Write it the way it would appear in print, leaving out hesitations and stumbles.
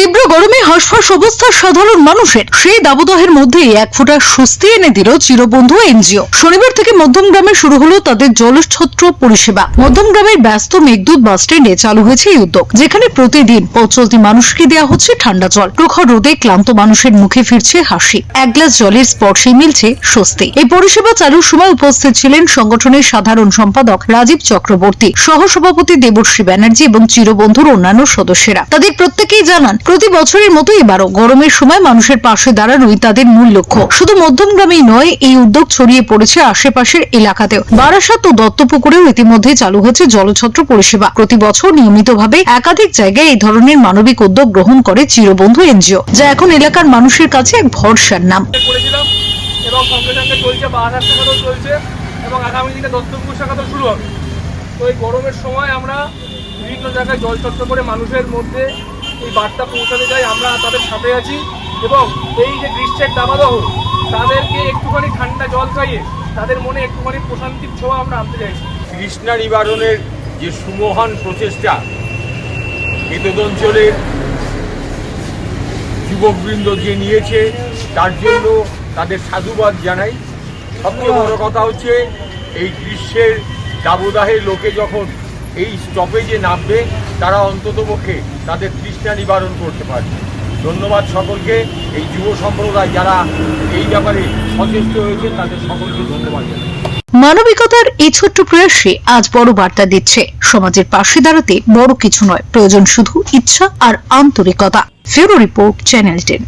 তীব্র গরমে হাঁসফাঁস অবস্থা সাধারণ মানুষের, সেই দাবদাহের মধ্যেই এক ফোঁটা স্বস্তি এনে দিল চিরবন্ধু এনজিও। শনিবার থেকে মধ্যমগ্রামে শুরু হলো তাদের জলছত্র পরিষেবা। মধ্যমগ্রামের ব্যস্ত মেঘদূত বাস স্ট্যান্ডে চালু হয়েছে এই উদ্যোগ, যেখানে প্রতিদিন পথ চলতি মানুষকে দেওয়া হচ্ছে ঠান্ডা জল। প্রখর রোদে ক্লান্ত মানুষের মুখে ফিরছে হাসি, এক গ্লাস জলের স্পর্শে মিলছে স্বস্তি। এই পরিষেবা চালুর সময় উপস্থিত ছিলেন সংগঠনের সাধারণ সম্পাদক রাজীব চক্রবর্তী, সহসভাপতি দেবশ্রী ব্যানার্জি এবং চিরবন্ধুর অন্যান্য সদস্যরা। তাদের প্রত্যেকেই জানান, প্রতি বছরের মতো এবারও গরমের সময় মানুষের পাশে দাঁড়ানোই তাদের মূল লক্ষ্য। শুধু মধ্যমগ্রামেই নয়, এই উদ্যোগ ছড়িয়ে পড়েছে আশেপাশের এলাকাতেও। বারাসাত ও দত্তপুকুরেও ইতিমধ্যে চালু হয়েছে জলছত্র পরিষেবা। প্রতি বছর নিয়মিতভাবে একাধিক জায়গায় এই ধরনের মানবিক উদ্যোগ গ্রহণ করে চিরবন্ধু এনজিও, যা এখন এলাকার মানুষের কাছে এক ভরসার নাম। এবং সঙ্গে সঙ্গে চলছে বারাসাত শাখাতেও চলছে এবং আগামী দিনে দত্তপুকুর শাখাতেও শুরু হবে। তো এই গরমের সময় আমরা বিভিন্ন জায়গায় জলছত্র করে মানুষের মধ্যে এই বার্তা পৌঁছাতে চাই। আমরা তাদের সাথে আছি এবং এই যে গ্রীষ্মের দাবাদহ, তাদেরকে একটুখানি ঠান্ডা জল খাইয়ে তাদের মনে একটুখানি প্রশান্তির ছোঁয়া আমরা আনতে চাইছি। তৃষ্ণা নিবারণের যে সুমহান প্রচেষ্টা বিদ্যুৎ অঞ্চলের যুবকবৃন্দ যে নিয়েছে, তার জন্য তাদের সাধুবাদ জানাই। সবচেয়ে বড় কথা হচ্ছে, এই গ্রীষ্মের দাবদাহে লোকে যখন এই স্টপেজে নামবে, তারা অন্ততপক্ষে তাদের তৃষ্ণা নিবারণ করতে পারবে। ধন্যবাদ সকলকে, এই যুব সম্প্রদায় যারা এই ব্যাপারে সচেষ্ট হয়েছে, তাদের সকলকে ধন্যবাদ জানাই। মানবিকতার এই ছোট্ট প্রয়াসে আজ বড় বার্তা দিচ্ছে, সমাজের পাশে দাঁড়াতে বড় কিছু নয়, প্রয়োজন শুধু ইচ্ছা আর আন্তরিকতা। ফেরো রিপোর্ট, চ্যানেল 10।